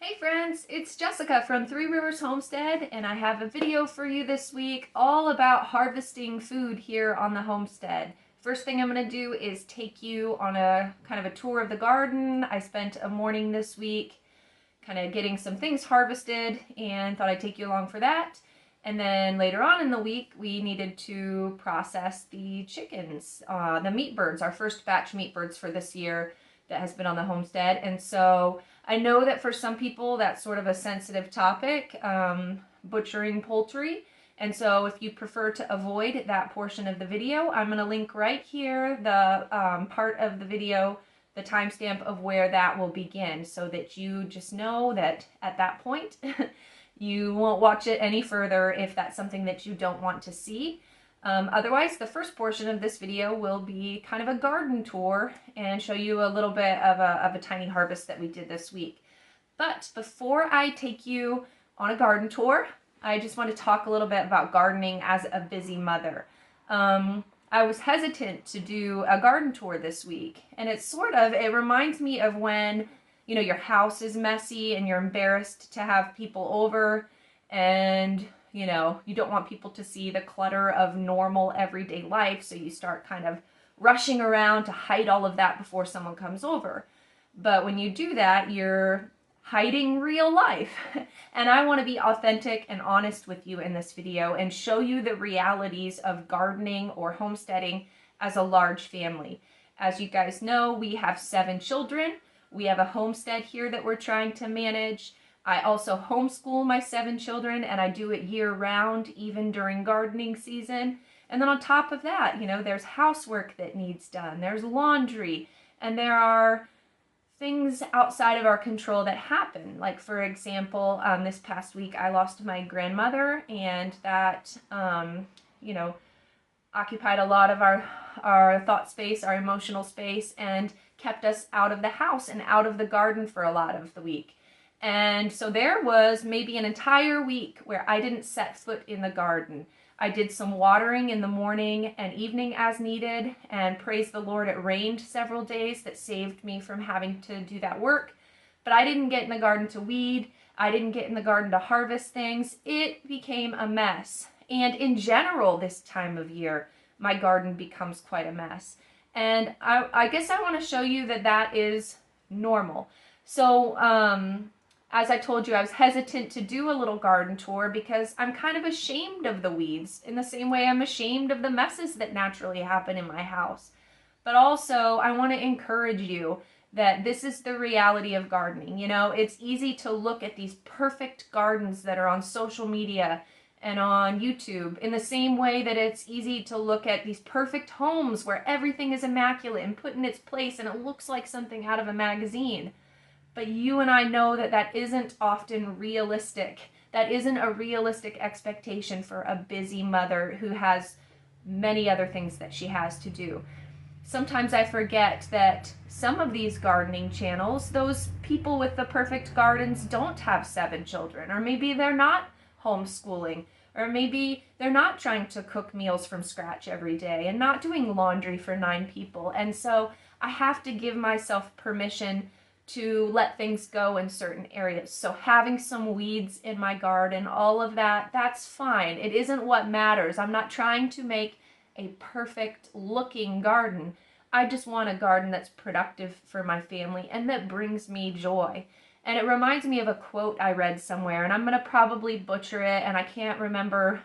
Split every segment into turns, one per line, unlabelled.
Hey friends, it's Jessica from Three Rivers Homestead, and I have a video for you this week all about harvesting food here on the homestead. First thing I'm going to do is take you on a kind of a tour of the garden. I spent a morning this week kind of getting some things harvested and thought I'd take you along for that. And then later on in the week, we needed to process the chickens, the meat birds, our first batch meat birds for this year that has been on the homestead. And so I know that for some people that's sort of a sensitive topic, butchering poultry. And so if you prefer to avoid that portion of the video, I'm going to link right here the part of the video, the timestamp of where that will begin, so that you just know that at that point you won't watch it any further if that's something that you don't want to see. Otherwise, the first portion of this video will be kind of a garden tour and show you a little bit of a tiny harvest that we did this week. But before I take you on a garden tour, I just want to talk a little bit about gardening as a busy mother. I was hesitant to do a garden tour this week, and it reminds me of when, you know, your house is messy and you're embarrassed to have people over, and you know, you don't want people to see the clutter of normal everyday life, so you start kind of rushing around to hide all of that before someone comes over. But when you do that, you're hiding real life. And I want to be authentic and honest with you in this video and show you the realities of gardening or homesteading as a large family. As you guys know, we have 7 children. We have a homestead here that we're trying to manage. I also homeschool my 7 children, and I do it year-round, even during gardening season. And then on top of that, you know, there's housework that needs done, there's laundry, and there are things outside of our control that happen. Like, for example, this past week I lost my grandmother, and that, you know, occupied a lot of our thought space, our emotional space, and kept us out of the house and out of the garden for a lot of the week. And so there was maybe an entire week where I didn't set foot in the garden. I did some watering in the morning and evening as needed, and praise the Lord, it rained several days that saved me from having to do that work. But I didn't get in the garden to weed. I didn't get in the garden to harvest things. It became a mess. And in general, this time of year, my garden becomes quite a mess. And I guess I want to show you that that is normal. So, as I told you, I was hesitant to do a little garden tour because I'm kind of ashamed of the weeds, in the same way I'm ashamed of the messes that naturally happen in my house. But also, I want to encourage you that this is the reality of gardening. You know, it's easy to look at these perfect gardens that are on social media and on YouTube, in the same way that it's easy to look at these perfect homes where everything is immaculate and put in its place and it looks like something out of a magazine. But you and I know that that isn't often realistic. That isn't a realistic expectation for a busy mother who has many other things that she has to do. Sometimes I forget that some of these gardening channels, those people with the perfect gardens don't have 7 children, or maybe they're not homeschooling, or maybe they're not trying to cook meals from scratch every day and not doing laundry for 9 people. And so I have to give myself permission to let things go in certain areas. So having some weeds in my garden, all of that, that's fine. It isn't what matters. I'm not trying to make a perfect looking garden. I just want a garden that's productive for my family and that brings me joy. And it reminds me of a quote I read somewhere, and I'm going to probably butcher it, and I can't remember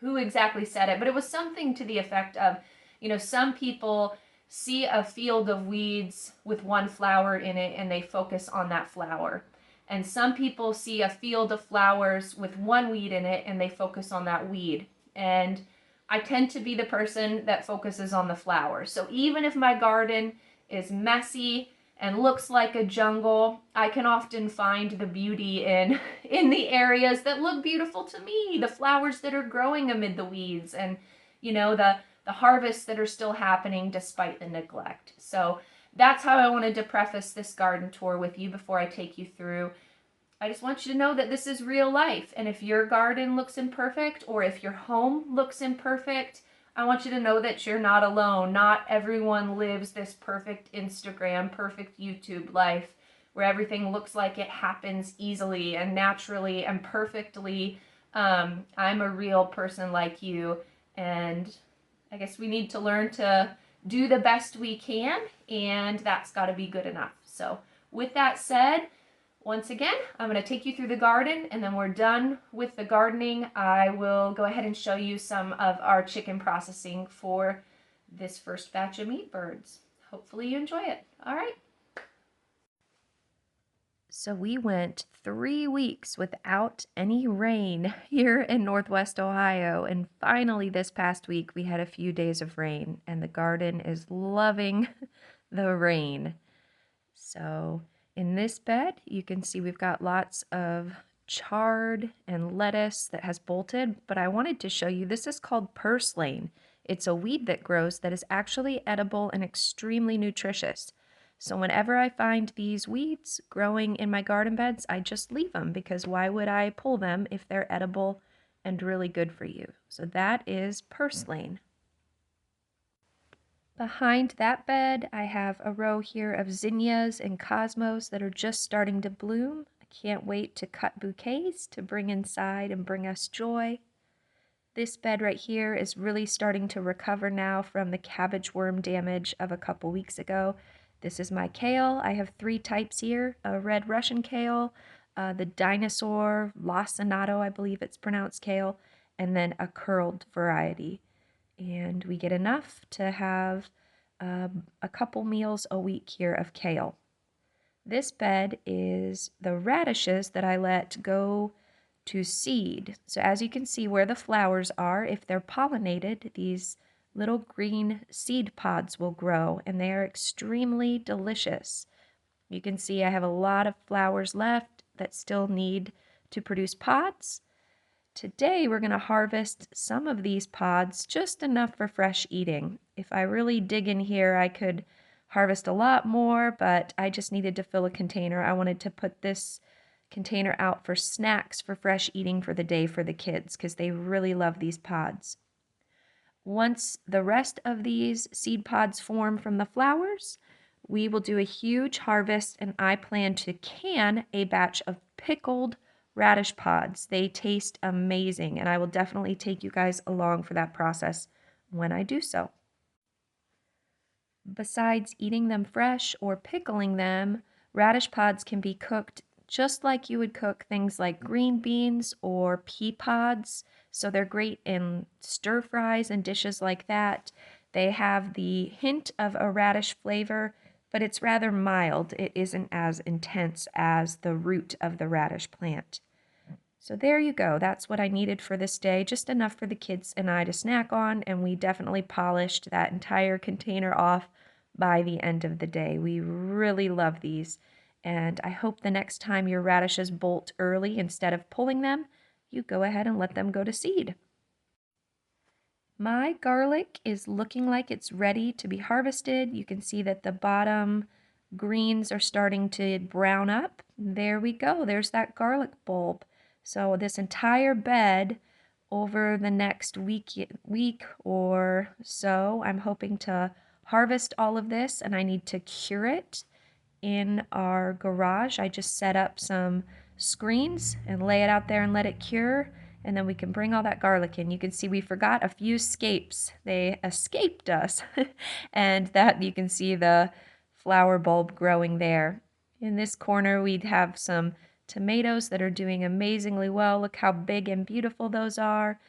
who exactly said it, but it was something to the effect of, you know, some people see a field of weeds with one flower in it and they focus on that flower. And some people see a field of flowers with one weed in it and they focus on that weed. And I tend to be the person that focuses on the flowers. So even if my garden is messy and looks like a jungle, I can often find the beauty in the areas that look beautiful to me, the flowers that are growing amid the weeds, and, you know, the harvests that are still happening despite the neglect. So that's how I wanted to preface this garden tour with you before I take you through. I just want you to know that this is real life, and if your garden looks imperfect, or if your home looks imperfect, I want you to know that you're not alone. Not everyone lives this perfect Instagram, perfect YouTube life. where everything looks like it happens easily and naturally and perfectly. I'm a real person like you, and I guess we need to learn to do the best we can, and that's got to be good enough. So, with that said, once again, I'm going to take you through the garden, and then we're done with the gardening. I will go ahead and show you some of our chicken processing for this first batch of meat birds. Hopefully you enjoy it. All right. So we went 3 weeks without any rain here in Northwest Ohio, and finally this past week we had a few days of rain, and the garden is loving the rain. So in this bed, you can see we've got lots of chard and lettuce that has bolted, but I wanted to show you, this is called purslane. It's a weed that grows that is actually edible and extremely nutritious. So whenever I find these weeds growing in my garden beds, I just leave them, because why would I pull them if they're edible and really good for you? So that is purslane. Behind that bed, I have a row here of zinnias and cosmos that are just starting to bloom. I can't wait to cut bouquets to bring inside and bring us joy. This bed right here is really starting to recover now from the cabbage worm damage of a couple weeks ago. This is my kale. I have 3 types here, a red Russian kale, the dinosaur lacinato, I believe it's pronounced, kale, and then a curled variety. And we get enough to have a couple meals a week here of kale. This bed is the radishes that I let go to seed. So as you can see where the flowers are, if they're pollinated, these little green seed pods will grow, and they are extremely delicious. You can see I have a lot of flowers left that still need to produce pods. Today we're going to harvest some of these pods, just enough for fresh eating. If I really dig in here, I could harvest a lot more, but I just needed to fill a container. I wanted to put this container out for snacks for fresh eating for the day for the kids, because they really love these pods. Once the rest of these seed pods form from the flowers, we will do a huge harvest, and I plan to can a batch of pickled radish pods. They taste amazing, and I will definitely take you guys along for that process when I do so. Besides eating them fresh or pickling them, radish pods can be cooked just like you would cook things like green beans or pea pods. So they're great in stir fries and dishes like that. They have the hint of a radish flavor, but it's rather mild. It isn't as intense as the root of the radish plant. So there you go. That's what I needed for this day, just enough for the kids and I to snack on, and we definitely polished that entire container off by the end of the day. We really love these, and I hope the next time your radishes bolt early, instead of pulling them, you go ahead and let them go to seed. My garlic is looking like it's ready to be harvested. You can see that the bottom greens are starting to brown up. There we go. There's that garlic bulb. So this entire bed over the next week or so, I'm hoping to harvest all of this, and I need to cure it in our garage. I just set up some screens and lay it out there and let it cure, and then we can bring all that garlic in. You can see we forgot a few scapes. They escaped us, and that you can see the flower bulb growing there. In this corner, we'd have some tomatoes that are doing amazingly well. Look how big and beautiful those are.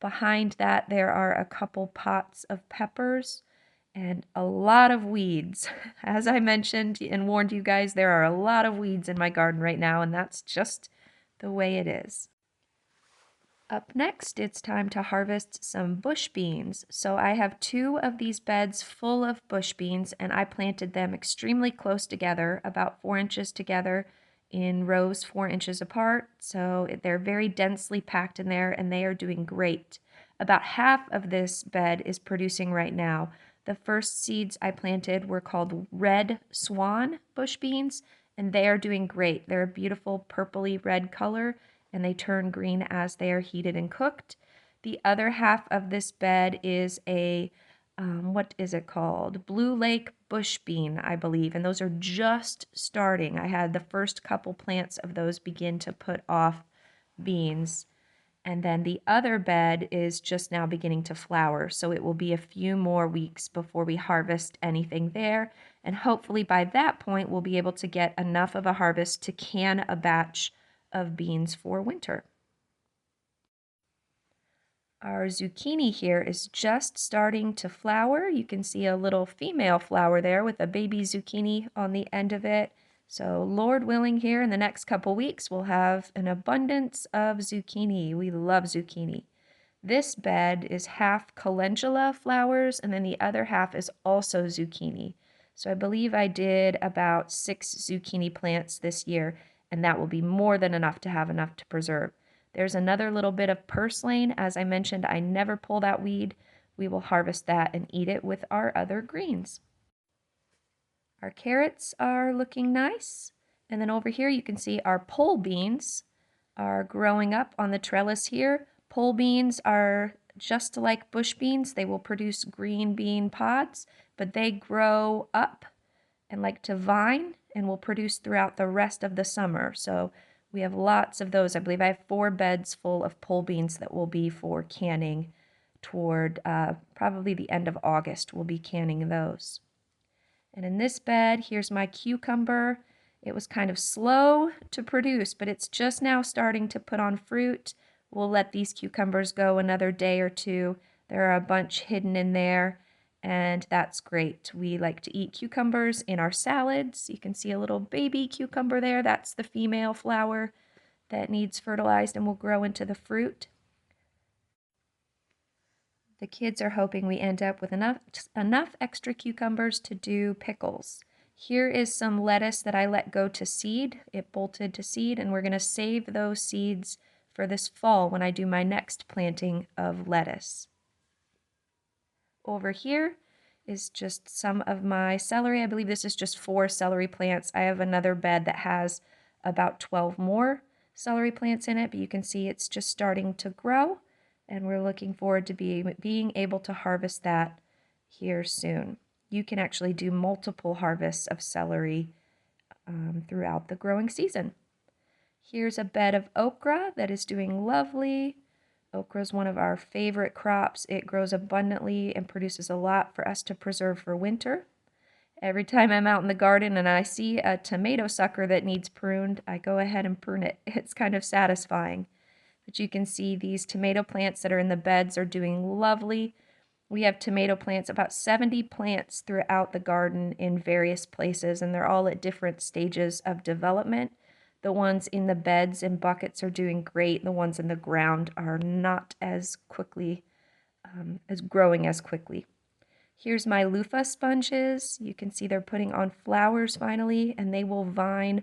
Behind that, there are a couple pots of peppers and a lot of weeds. As I mentioned and warned you guys, there are a lot of weeds in my garden right now, and that's just the way it is. Up next, it's time to harvest some bush beans. So I have 2 of these beds full of bush beans, and I planted them extremely close together, about 4 inches together in rows 4 inches apart. So they're very densely packed in there, and they are doing great. About half of this bed is producing right now. The first seeds I planted were called red swan bush beans, and they are doing great. They're a beautiful purpley red color, and they turn green as they are heated and cooked. The other half of this bed is a what is it called? Blue Lake bush bean, I believe. And those are just starting. I had the first couple plants of those begin to put off beans. And then the other bed is just now beginning to flower. So it will be a few more weeks before we harvest anything there. And hopefully by that point, we'll be able to get enough of a harvest to can a batch of beans for winter. Our zucchini here is just starting to flower. You can see a little female flower there with a baby zucchini on the end of it. So Lord willing, here in the next couple weeks, we'll have an abundance of zucchini. We love zucchini. This bed is half calendula flowers, and then the other half is also zucchini. So I believe I did about 6 zucchini plants this year, and that will be more than enough to have enough to preserve. There's another little bit of purslane. As I mentioned, I never pull that weed. We will harvest that and eat it with our other greens. Our carrots are looking nice. And then over here you can see our pole beans are growing up on the trellis here. Pole beans are just like bush beans. They will produce green bean pods, but they grow up and like to vine and will produce throughout the rest of the summer. So we have lots of those. I believe I have 4 beds full of pole beans that will be for canning toward probably the end of August. We'll be canning those. And in this bed, here's my cucumber. It was kind of slow to produce, but it's just now starting to put on fruit. We'll let these cucumbers go another day or two. There are a bunch hidden in there, and that's great. We like to eat cucumbers in our salads. You can see a little baby cucumber there. That's the female flower that needs fertilized and will grow into the fruit. The kids are hoping we end up with enough extra cucumbers to do pickles. Here is some lettuce that I let go to seed. It bolted to seed, and we're going to save those seeds for this fall when I do my next planting of lettuce. Over here is just some of my celery. I believe this is just 4 celery plants. I have another bed that has about 12 more celery plants in it, but you can see it's just starting to grow, and we're looking forward to being able to harvest that here soon. You can actually do multiple harvests of celery throughout the growing season. Here's a bed of okra that is doing lovely. Okra is one of our favorite crops. It grows abundantly and produces a lot for us to preserve for winter. Every time I'm out in the garden and I see a tomato sucker that needs pruned, I go ahead and prune it. It's kind of satisfying. But you can see these tomato plants that are in the beds are doing lovely. We have tomato plants, about 70 plants throughout the garden in various places, and they're all at different stages of development. The ones in the beds and buckets are doing great. The ones in the ground are not as quickly, as growing as quickly. Here's my loofah sponges. You can see they're putting on flowers finally, and they will vine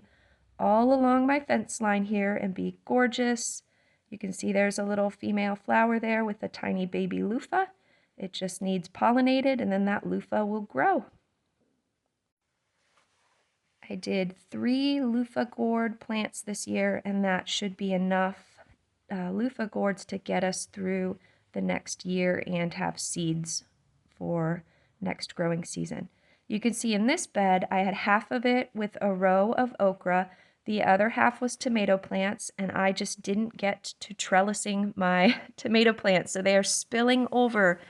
all along my fence line here and be gorgeous. You can see there's a little female flower there with a tiny baby loofah. It just needs pollinated, and then that loofah will grow. I did 3 loofah gourd plants this year, and that should be enough loofah gourds to get us through the next year and have seeds for next growing season. You can see in this bed, I had half of it with a row of okra. The other half was tomato plants, and I just didn't get to trellising my tomato plants, so they are spilling over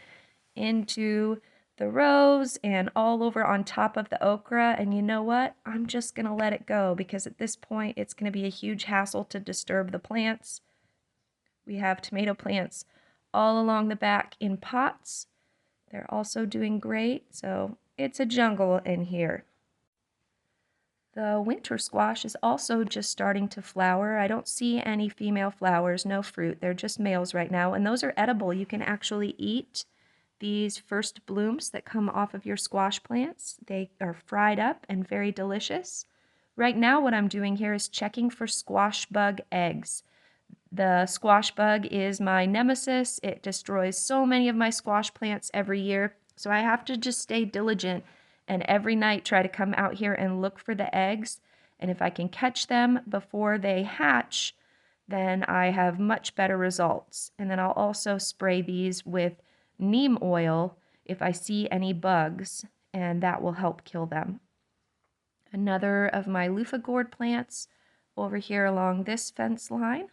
into the rows and all over on top of the okra. And you know what? I'm just going to let it go because at this point it's going to be a huge hassle to disturb the plants. We have tomato plants all along the back in pots. They're also doing great, so it's a jungle in here. The winter squash is also just starting to flower. I don't see any female flowers, no fruit. They're just males right now, and those are edible. You can actually eat these first blooms that come off of your squash plants. They are fried up and very delicious. Right now what I'm doing here is checking for squash bug eggs. The squash bug is my nemesis. It destroys so many of my squash plants every year, so I have to just stay diligent and every night try to come out here and look for the eggs. And if I can catch them before they hatch, then I have much better results. And then I'll also spray these with neem oil if I see any bugs, and that will help kill them. Another of my loofah gourd plants over here along this fence line.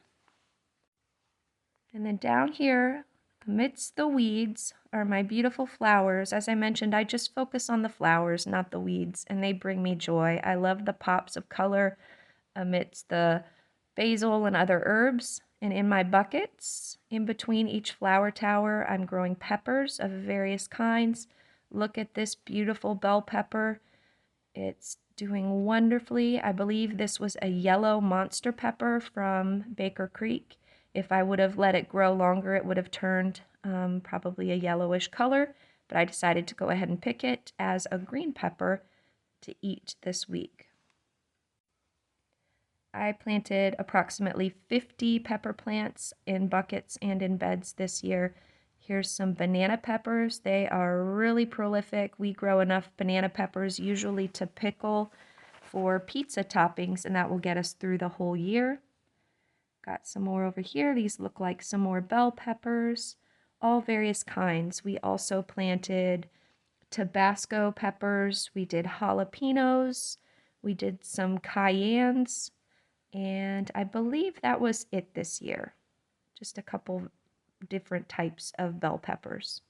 And then down here, amidst the weeds, are my beautiful flowers. As I mentioned, I just focus on the flowers, not the weeds, and they bring me joy. I love the pops of color amidst the basil and other herbs. And in my buckets, in between each flower tower, I'm growing peppers of various kinds. Look at this beautiful bell pepper. It's doing wonderfully. I believe this was a yellow monster pepper from Baker Creek. If I would have let it grow longer, it would have turned probably a yellowish color, but I decided to go ahead and pick it as a green pepper to eat this week. I planted approximately 50 pepper plants in buckets and in beds this year. Here's some banana peppers. They are really prolific. We grow enough banana peppers usually to pickle for pizza toppings, and that will get us through the whole year. Got some more over here. These look like some more bell peppers, all various kinds. We also planted Tabasco peppers. We did jalapenos. We did some cayennes. And I believe that was it this year. Just a couple different types of bell peppers.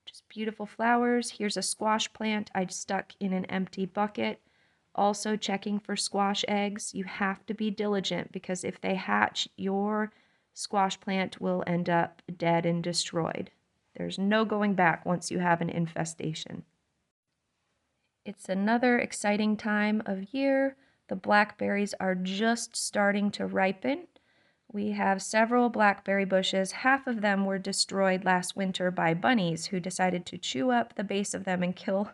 Just beautiful flowers. Here's a squash plant I stuck in an empty bucket. Also checking for squash eggs. You have to be diligent because if they hatch, your squash plant will end up dead and destroyed. There's no going back once you have an infestation. It's another exciting time of year. The blackberries are just starting to ripen. We have several blackberry bushes. Half of them were destroyed last winter by bunnies who decided to chew up the base of them and kill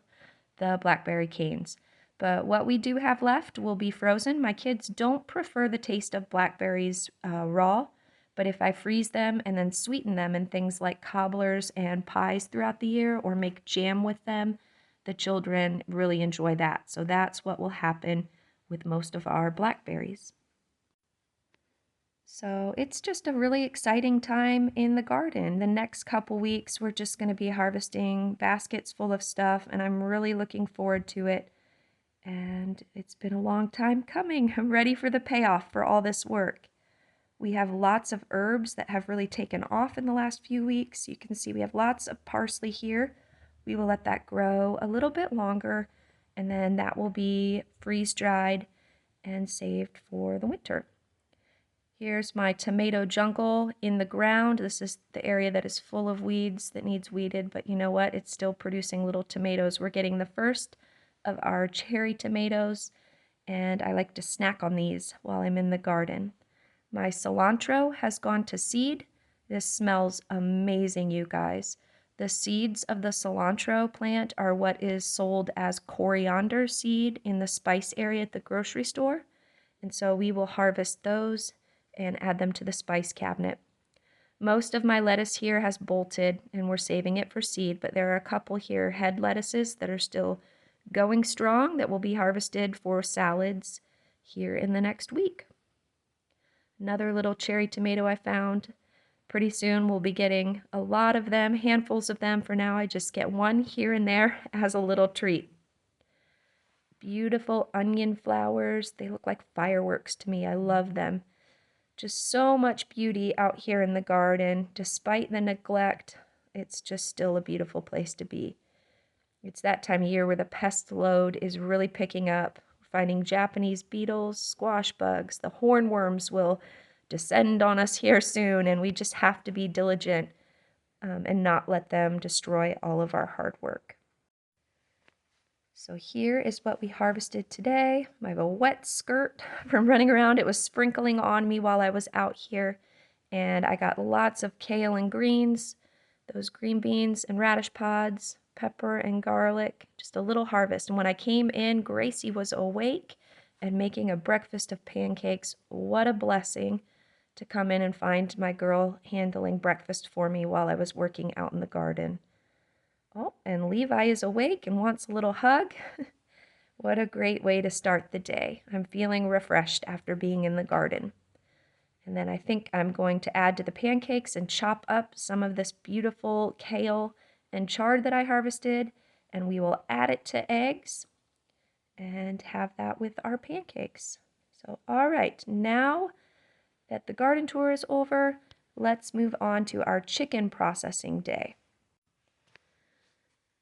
the blackberry canes. But what we do have left will be frozen. My kids don't prefer the taste of blackberries raw, but if I freeze them and then sweeten them in things like cobblers and pies throughout the year or make jam with them, the children really enjoy that. So that's what will happen with most of our blackberries. So it's just a really exciting time in the garden. The next couple weeks, we're just going to be harvesting baskets full of stuff, and I'm really looking forward to it. And it's been a long time coming. I'm ready for the payoff for all this work. We have lots of herbs that have really taken off in the last few weeks. You can see we have lots of parsley here. We will let that grow a little bit longer, and then that will be freeze-dried and saved for the winter. Here's my tomato jungle in the ground. This is the area that is full of weeds that needs weeded, but you know what? It's still producing little tomatoes. We're getting the first of our cherry tomatoes, and I like to snack on these while I'm in the garden. My cilantro has gone to seed. This smells amazing, you guys. The seeds of the cilantro plant are what is sold as coriander seed in the spice area at the grocery store. And so we will harvest those and add them to the spice cabinet. Most of my lettuce here has bolted and we're saving it for seed, but there are a couple here head lettuces that are still going strong that will be harvested for salads here in the next week. Another little cherry tomato I found. Pretty soon we'll be getting a lot of them, handfuls of them. For now I just get one here and there as a little treat. Beautiful onion flowers. They look like fireworks to me. I love them. Just so much beauty out here in the garden. Despite the neglect, it's just still a beautiful place to be. It's that time of year where the pest load is really picking up. We're finding Japanese beetles, squash bugs, the hornworms will descend on us here soon, and we just have to be diligent and not let them destroy all of our hard work. So here is what we harvested today. I have a wet skirt from running around. It was sprinkling on me while I was out here, and I got lots of kale and greens, those green beans and radish pods, pepper and garlic, just a little harvest. And when I came in, Gracie was awake and making a breakfast of pancakes. What a blessing to come in and find my girl handling breakfast for me while I was working out in the garden. Oh, and Levi is awake and wants a little hug. What a great way to start the day. I'm feeling refreshed after being in the garden. And then I think I'm going to add to the pancakes and chop up some of this beautiful kale and chard that I harvested, and we will add it to eggs and have that with our pancakes. So, all right, now that the garden tour is over, let's move on to our chicken processing day.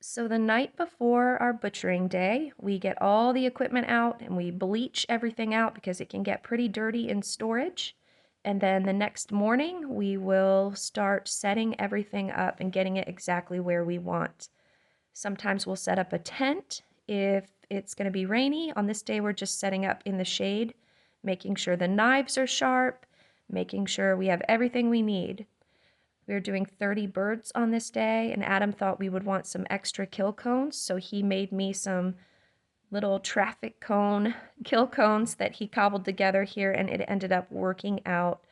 So the night before our butchering day, we get all the equipment out and we bleach everything out because it can get pretty dirty in storage. And then the next morning, we will start setting everything up and getting it exactly where we want. Sometimes we'll set up a tent if it's going to be rainy. On this day, we're just setting up in the shade, making sure the knives are sharp, making sure we have everything we need. We were doing 30 birds on this day, and Adam thought we would want some extra kill cones, so he made me some little traffic cone kill cones that he cobbled together here, and it ended up working out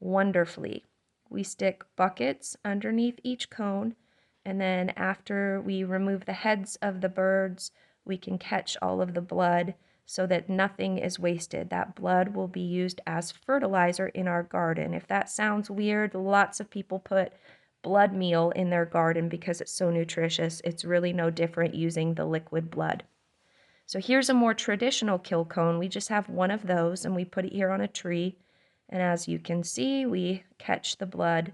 wonderfully. We stick buckets underneath each cone, and then after we remove the heads of the birds, we can catch all of the blood so that nothing is wasted. That blood will be used as fertilizer in our garden. If that sounds weird, lots of people put blood meal in their garden because it's so nutritious. It's really no different using the liquid blood. So here's a more traditional kill cone. We just have one of those and we put it here on a tree. And as you can see, we catch the blood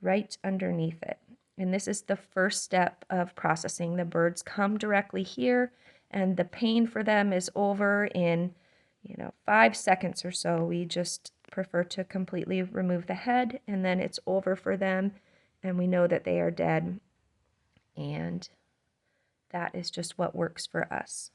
right underneath it. And this is the first step of processing. The birds come directly here, and the pain for them is over in, 5 seconds or so. We just prefer to completely remove the head, and then it's over for them, and we know that they are dead. And that is just what works for us.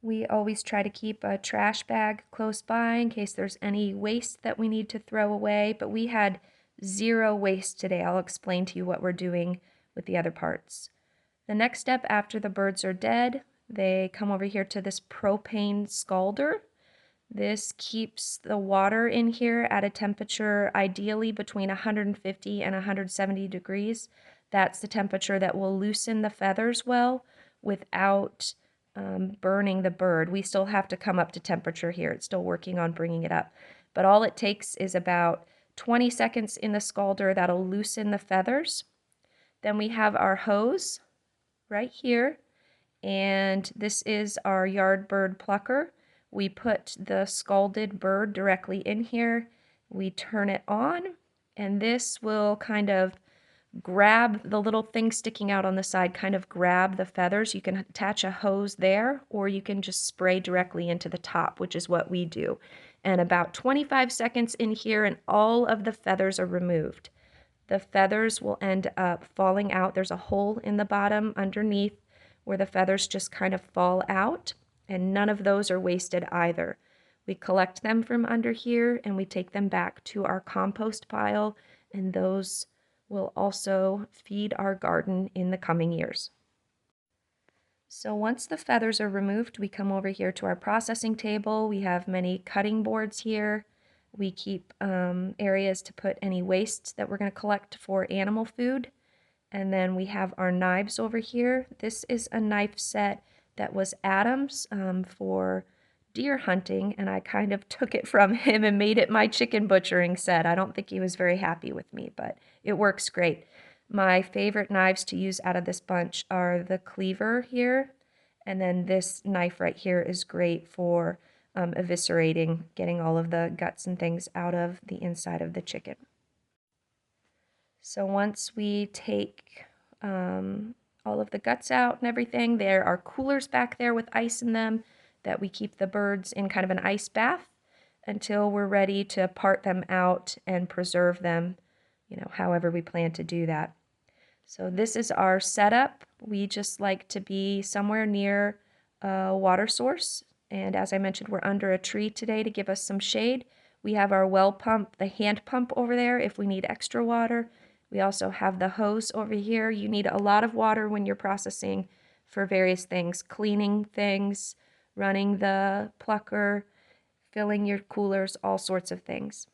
We always try to keep a trash bag close by in case there's any waste that we need to throw away, but we had 0 waste today. I'll explain to you what we're doing with the other parts. The next step after the birds are dead, they come over here to this propane scalder. This keeps the water in here at a temperature ideally between 150 and 170 degrees. That's the temperature that will loosen the feathers well without burning the bird. We still have to come up to temperature here. It's still working on bringing it up. But all it takes is about 20 seconds in the scalder. That'll loosen the feathers. Then we have our hose right here, and this is our yard bird plucker. We put the scalded bird directly in here. We turn it on, and this will kind of grab the little thing sticking out on the side, kind of grab the feathers. You can attach a hose there, or you can just spray directly into the top, which is what we do. And about 25 seconds in here, and all of the feathers are removed. The feathers will end up falling out. There's a hole in the bottom underneath where the feathers just kind of fall out, and none of those are wasted either. We collect them from under here, and we take them back to our compost pile, and those will also feed our garden in the coming years. So once the feathers are removed, we come over here to our processing table. We have many cutting boards here. We keep areas to put any waste that we're going to collect for animal food. And then we have our knives over here. This is a knife set that was Adam's for deer hunting, and I kind of took it from him and made it my chicken butchering set. I don't think he was very happy with me, but it works great. My favorite knives to use out of this bunch are the cleaver here, and then this knife right here is great for eviscerating, getting all of the guts and things out of the inside of the chicken. So once we take all of the guts out and everything, there are coolers back there with ice in them that we keep the birds in kind of an ice bath until we're ready to part them out and preserve them, however we plan to do that. So this is our setup. We just like to be somewhere near a water source. And as I mentioned, we're under a tree today to give us some shade. We have our well pump, the hand pump over there if we need extra water. We also have the hose over here. You need a lot of water when you're processing for various things, cleaning things, running the plucker, filling your coolers, all sorts of things.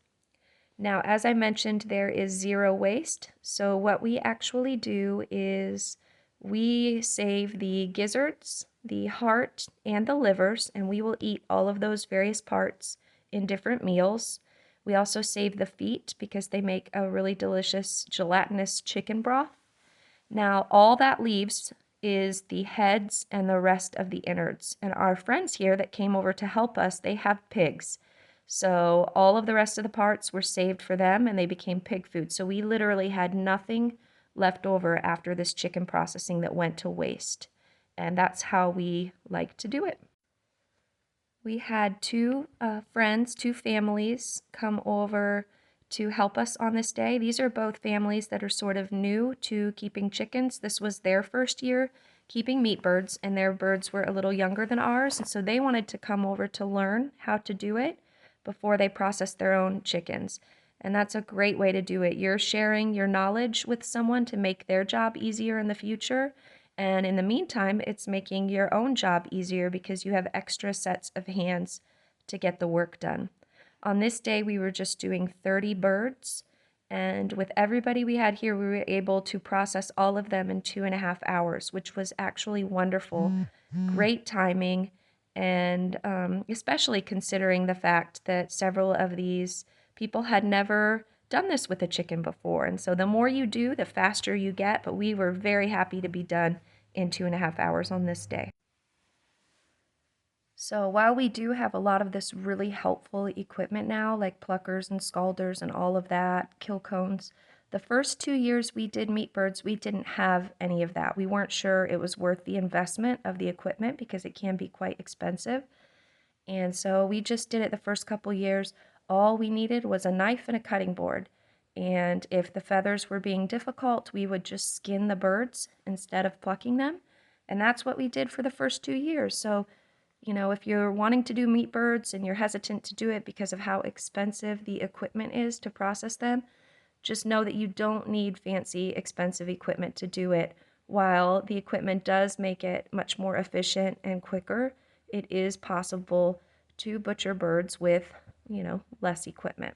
Now, as I mentioned, there is 0 waste. So what we actually do is we save the gizzards, the heart, and the livers, and we will eat all of those various parts in different meals. We also save the feet because they make a really delicious gelatinous chicken broth. Now, all that leaves is the heads and the rest of the innards. And our friends here that came over to help us, they have pigs. So all of the rest of the parts were saved for them and they became pig food. So we literally had nothing left over after this chicken processing that went to waste. And that's how we like to do it. We had two friends, two families come over to help us on this day. These are both families that are sort of new to keeping chickens. This was their first year keeping meat birds, and their birds were a little younger than ours, and so they wanted to come over to learn how to do it before they process their own chickens. And that's a great way to do it. You're sharing your knowledge with someone to make their job easier in the future. And in the meantime, it's making your own job easier because you have extra sets of hands to get the work done. On this day, we were just doing 30 birds. And with everybody we had here, we were able to process all of them in 2.5 hours, which was actually wonderful. Great timing. And especially considering the fact that several of these people had never done this with a chicken before. And so the more you do, the faster you get. But we were very happy to be done in 2.5 hours on this day. So while we do have a lot of this really helpful equipment now, like pluckers and scalders and all of that, kill cones, the first 2 years we did meat birds, we didn't have any of that. We weren't sure it was worth the investment of the equipment because it can be quite expensive. And so we just did it the first couple years. All we needed was a knife and a cutting board. And if the feathers were being difficult, we would just skin the birds instead of plucking them. And that's what we did for the first 2 years. So, if you're wanting to do meat birds and you're hesitant to do it because of how expensive the equipment is to process them, just know that you don't need fancy, expensive equipment to do it. While the equipment does make it much more efficient and quicker, it is possible to butcher birds with, less equipment.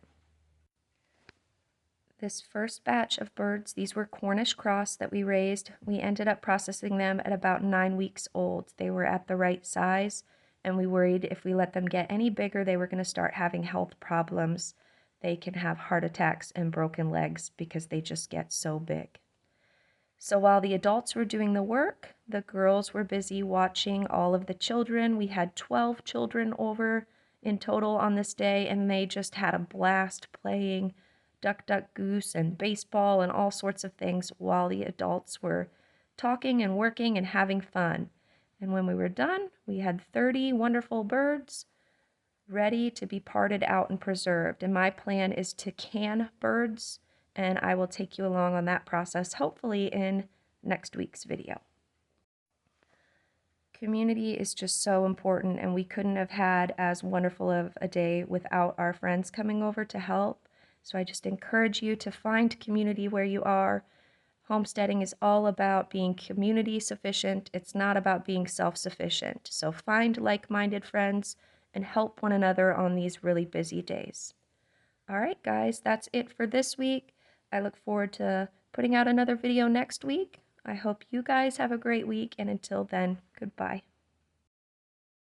This first batch of birds, these were Cornish cross that we raised. We ended up processing them at about 9 weeks old. They were at the right size, and we worried if we let them get any bigger, they were going to start having health problems. They can have heart attacks and broken legs because they just get so big. So while the adults were doing the work, the girls were busy watching all of the children. We had 12 children over in total on this day, and they just had a blast playing duck, duck, goose and baseball and all sorts of things while the adults were talking and working and having fun. And when we were done, we had 30 wonderful birds ready to be parted out and preserved. And my plan is to can birds, and I will take you along on that process, hopefully in next week's video. Community is just so important, and we couldn't have had as wonderful of a day without our friends coming over to help. So I just encourage you to find community where you are. Homesteading is all about being community sufficient. It's not about being self-sufficient. So find like-minded friends and help one another on these really busy days. All right, guys, that's it for this week. I look forward to putting out another video next week. I hope you guys have a great week, and until then, goodbye.